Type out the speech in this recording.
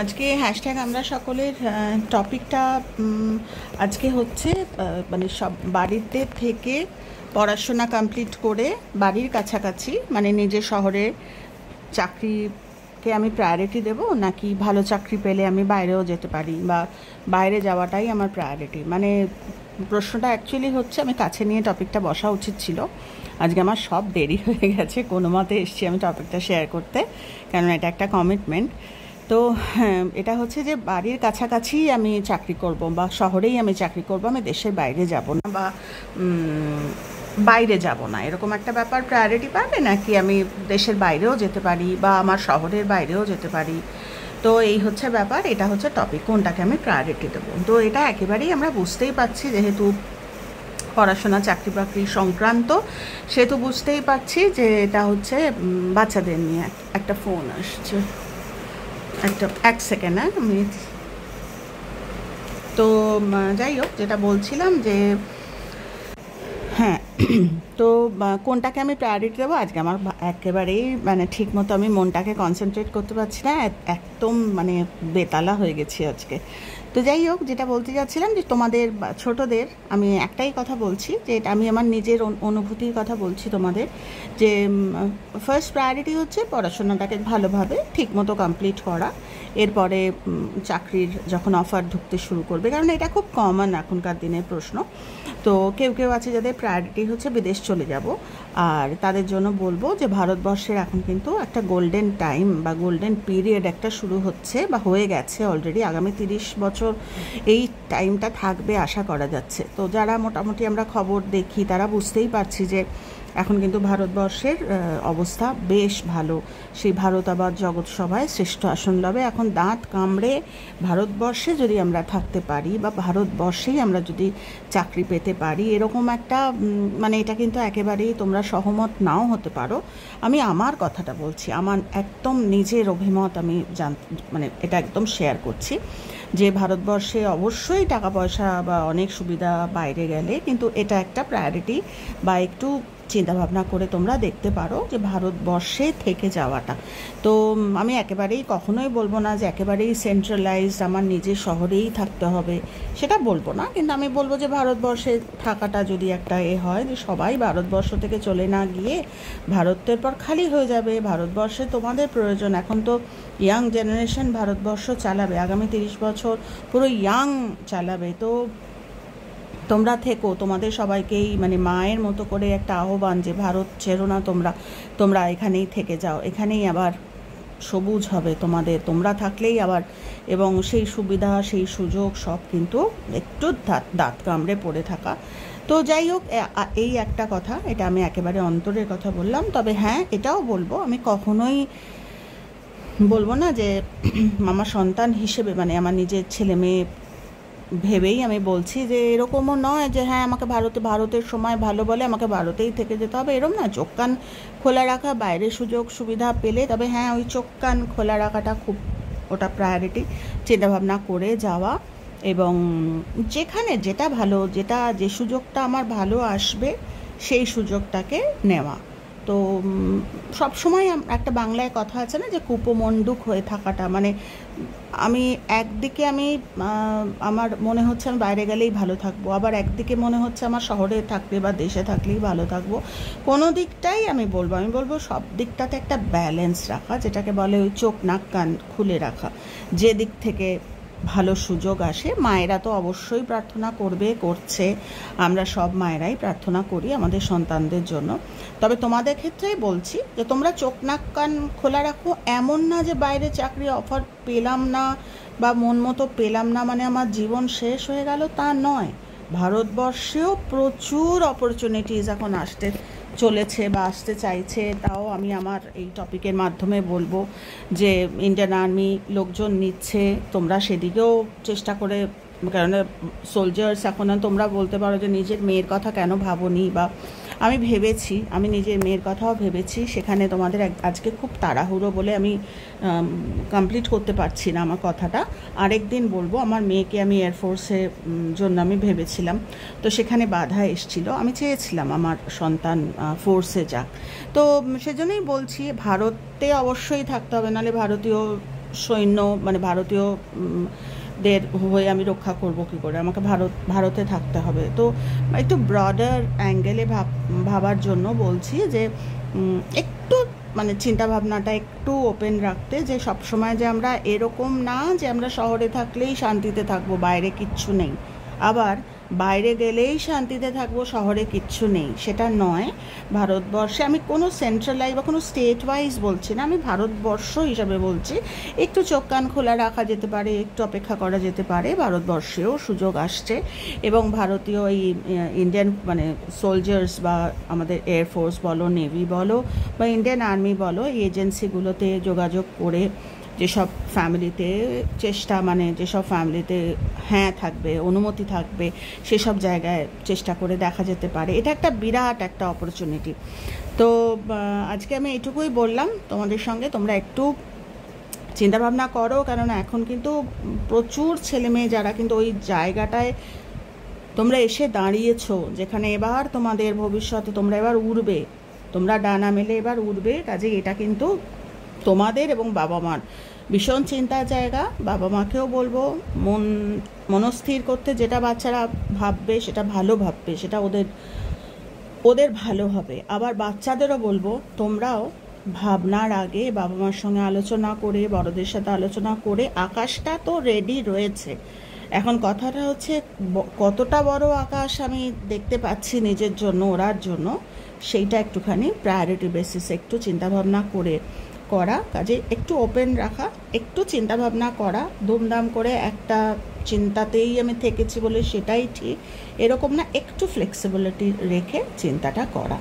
আজকে হ্যাশট্যাগ আমরা সকলের টপিকটা আজকে হচ্ছে মানে সব বাড়িতে থেকে পড়াশোনা কমপ্লিট করে বাড়ির কাছাকাছি মানে নিজের শহরে চাকরিকে আমি প্রায়োরিটি দেব, নাকি ভালো চাকরি পেলে আমি বাইরেও যেতে পারি বা বাইরে যাওয়াটাই আমার প্রায়োরিটি। মানে প্রশ্নটা অ্যাকচুয়ালি হচ্ছে আমি কাছে নিয়ে টপিকটা বসা উচিত ছিল। আজকে আমার সব দেরি হয়ে গেছে, কোনো মতে এসেছি আমি টপিকটা শেয়ার করতে, কারণ এটা একটা কমিটমেন্ট। তো হ্যাঁ, এটা হচ্ছে যে বাড়ির কাছাকাছি আমি চাকরি করব বা শহরেই আমি চাকরি করব, আমি দেশের বাইরে যাব না বা বাইরে যাব না, এরকম একটা ব্যাপার প্রায়োরিটি পাবে, নাকি আমি দেশের বাইরেও যেতে পারি বা আমার শহরের বাইরেও যেতে পারি। তো এই হচ্ছে ব্যাপার, এটা হচ্ছে টপিক, কোনটাকে আমি প্রায়োরিটি দেবো। তো এটা একেবারেই আমরা বুঝতেই পারছি, যেহেতু পড়াশোনা চাকরি বাকরি সংক্রান্ত, সেহেতু বুঝতেই পারছি যে এটা হচ্ছে বাচ্চাদের নিয়ে। একটা ফোন আসছে, এক সেকেন্ড, হ্যাঁ আমি। তো যাই হোক, যেটা বলছিলাম যে হ্যাঁ, তো কোনটাকে আমি প্রায়োরিটি দেবো, আজকে আমার একেবারেই মানে ঠিক মতো আমি মনটাকে কনসেন্ট্রেট করতে পারছি না, একদম মানে বেতালা হয়ে গেছি আজকে। তো যাই হোক, যেটা বলতে যাচ্ছিলাম যে তোমাদের ছোটদের আমি একটাই কথা বলছি, যে এটা আমি আমার নিজের অনুভূতির কথা বলছি তোমাদের, যে ফার্স্ট প্রায়োরিটি হচ্ছে পড়াশোনাটাকে ভালোভাবে ঠিকমতো কমপ্লিট করা। এরপরে চাকরির যখন অফার ঢুকতে শুরু করবে, কারণ এটা খুব কমন এখনকার দিনের প্রশ্ন। তো কেউ কেউ আছে যাদের প্রায়োরিটি হচ্ছে বিদেশ চলে যাব, আর তাদের জন্য বলবো যে ভারতবর্ষের এখন কিন্তু একটা গোল্ডেন টাইম বা গোল্ডেন পিরিয়ড একটা শুরু হচ্ছে বা হয়ে গেছে অলরেডি। আগামী 30 বছর এই টাইমটা থাকবে আশা করা যাচ্ছে। তো যারা মোটামুটি আমরা খবর দেখি তারা বুঝতেই পারছি যে এখন কিন্তু ভারতবর্ষের অবস্থা বেশ ভালো। সেই ভারত আবার জগৎ সভায় শ্রেষ্ঠ আসন লবে। এখন দাঁত কামড়ে ভারতবর্ষে যদি আমরা থাকতে পারি বা ভারতবর্ষেই আমরা যদি চাকরি পেতে পারি, এরকম একটা মানে এটা কিন্তু একেবারেই তোমরা সহমত নাও হতে পারো, আমি আমার কথাটা বলছি, আমার একদম নিজের অভিমত আমি মানে এটা একদম শেয়ার করছি, যে ভারতবর্ষে অবশ্যই টাকা পয়সা বা অনেক সুবিধা বাইরে গেলে, কিন্তু এটা একটা প্রায়োরিটি বা একটু চিন্তাভাবনা করে তোমরা দেখতে পারো যে ভারতবর্ষে থেকে যাওয়াটা। তো আমি একেবারেই কখনোই বলবো না যে একেবারেই সেন্ট্রালাইজড আমার নিজের শহরেই থাকতে হবে, সেটা বলবো না, কিন্তু আমি বলবো যে ভারতবর্ষে থাকাটা যদি একটা হয় যে সবাই ভারতবর্ষ থেকে চলে না গিয়ে ভারতের পর খালি হয়ে যাবে, ভারতবর্ষে তোমাদের প্রয়োজন। এখন তো ইয়াং জেনারেশন ভারতবর্ষ চালাবে, আগামী 30 বছর পুরো ইয়াং চালাবে। তো তোমরা থেকো, তোমাদের সবাইকেই মানে মায়ের মতো করে একটা আহ্বান যে ভারত ছেড়ো না, তোমরা এখানেই থেকে যাও, এখানেই আবার সবুজ হবে তোমাদের, তোমরা থাকলেই আবার, এবং সেই সুবিধা সেই সুযোগ সব কিন্তু একটু দাঁত কামড়ে পড়ে থাকা। তো যাই হোক, এই একটা কথা, এটা আমি একেবারে অন্তরের কথা বললাম। তবে হ্যাঁ, এটাও বলবো, আমি কখনোই বলবো না যে আমার সন্তান হিসেবে মানে আমার নিজের ছেলে মেয়ে ভেবেই আমি বলছি, যে এরকমও নয় যে হ্যাঁ আমাকে ভারতের সময় ভালো বলে আমাকে ভারতেই থেকে যেতে হবে, এরকম না। চোখ কান খোলা রাখা, বাইরে সুযোগ সুবিধা পেলে, তবে হ্যাঁ ওই চোখ কান খোলা রাখাটা খুব, ওটা প্রায়োরিটি, চিন্তাভাবনা করে যাওয়া, এবং যেখানে যেটা ভালো, যে সুযোগটা আমার ভালো আসবে সেই সুযোগটাকে নেওয়া। তো সবসময় একটা বাংলায় কথা আছে না, যে কূপমণ্ডুক হয়ে থাকাটা, মানে আমি একদিকে আমার মনে হচ্ছে আমি বাইরে গেলেই ভালো থাকবো, আবার একদিকে মনে হচ্ছে আমার শহরে থাকলে বা দেশে থাকলেই ভালো থাকবো। কোনো দিকটাই আমি বলবো সব দিকটাতে একটা ব্যালেন্স রাখা, যেটাকে বলে ওই চোখ নাক কান খুলে রাখা, যে দিক থেকে ভালো সুযোগ আসে। মায়েরা তো অবশ্যই প্রার্থনা করছে, আমরা সব মায়েরাই প্রার্থনা করি আমাদের সন্তানদের জন্য। তবে তোমাদের ক্ষেত্রেই বলছি যে তোমরা চোখ নাক কান খোলা রাখো। এমন না যে বাইরে চাকরি অফার পেলাম না বা মন মতো পেলাম না মানে আমার জীবন শেষ হয়ে গেল, তা নয়। ভারতবর্ষেও প্রচুর অপরচুনিটিস এখন আসতে চলেছে বা আসতে চাইছে। তাও আমি আমার এই টপিকের মাধ্যমে বলবো যে ইন্ডিয়ান আর্মি লোকজন নিচ্ছে, তোমরা সেদিকেও চেষ্টা করে, কারণ সোলজার্স এখন তোমরা বলতে পারো যে নিজের মেয়ের কথা কেন ভাবোনি, বা আমি ভেবেছি, আমি নিজের মেয়ের কথাও ভেবেছি। সেখানে তোমাদের আজকে খুব তাড়াহুড়ো বলে আমি কমপ্লিট করতে পারছি না আমার কথাটা, আরেকদিন বলবো। আমার মেয়েকে আমি এয়ারফোর্সের জন্য আমি ভেবেছিলাম, তো সেখানে বাধা এসছিল, আমি চেয়েছিলাম আমার সন্তান ফোর্সে যাক। তো সেজন্যই বলছি ভারতে অবশ্যই থাকতে হবে, নাহলে ভারতীয় সৈন্য মানে ভারতীয় দের হয়ে আমি রক্ষা করব কী করে, আমাকে ভারতে থাকতে হবে। তো একটু ব্রডার অ্যাঙ্গেলে ভাবার জন্য বলছি যে একটু মানে চিন্তাভাবনাটা একটু ওপেন রাখতে, যে সবসময় যে আমরা এরকম না যে আমরা শহরে থাকলেই শান্তিতে থাকবো, বাইরে কিচ্ছু নেই, আবার বাইরে গেলেই শান্তিতে থাকবো, শহরে কিচ্ছু নেই, সেটা নয়। ভারতবর্ষে আমি কোনো সেন্ট্রালাইজ বা কোনো স্টেট ওয়াইজ বলছি না, আমি ভারতবর্ষ হিসাবে বলছি। একটু চোখ কান খোলা রাখা যেতে পারে, একটু অপেক্ষা করা যেতে পারে, ভারতবর্ষেও সুযোগ আসছে। এবং ভারতীয় এই ইন্ডিয়ান মানে সোলজার্স বা আমাদের এয়ারফোর্স বলো, নেভি বলো বা ইন্ডিয়ান আর্মি বলো, এই এজেন্সিগুলোতে যোগাযোগ করে যেসব ফ্যামিলিতে চেষ্টা মানে যেসব ফ্যামিলিতে হ্যাঁ থাকবে, অনুমতি থাকবে, সেসব জায়গায় চেষ্টা করে দেখা যেতে পারে। এটা একটা বিরাট একটা অপরচুনিটি। তো আজকে আমি এটুকুই বললাম তোমাদের সঙ্গে, তোমরা একটু চিন্তাভাবনা করো, কেননা এখন কিন্তু প্রচুর ছেলেমেয়ে যারা কিন্তু ওই জায়গাটায় তোমরা এসে দাঁড়িয়েছো, যেখানে এবার তোমাদের ভবিষ্যতে তোমরা এবার উড়বে, তোমরা ডানা মেলে এবার উড়বে। কাজে এটা কিন্তু তোমাদের এবং বাবা মার ভীষণ চিন্তার জায়গা। বাবা মাকেও বলবো মনস্থির করতে, যেটা বাচ্চারা ভাববে সেটা ভালো ভাববে, সেটা ওদের ভালো হবে। আবার বাচ্চাদেরও বলবো তোমরাও ভাবনার আগে বাবা মার সঙ্গে আলোচনা করে, বড়দের সাথে আলোচনা করে, আকাশটা তো রেডি রয়েছে। এখন কথাটা হচ্ছে কতটা বড় আকাশ আমি দেখতে পাচ্ছি নিজের জন্য, ওরার জন্য, সেইটা একটুখানি প্রায়োরিটি বেসিসে একটু চিন্তাভাবনা করা, কাজে একটু ওপেন রাখা, একটু চিন্তাভাবনা করা। ধুমধাম করে একটা চিন্তাতেই আমি থেকেছি বলে সেটাই ঠিক, এরকম না, একটু ফ্লেক্সিবিলিটি রেখে চিন্তাটা করা।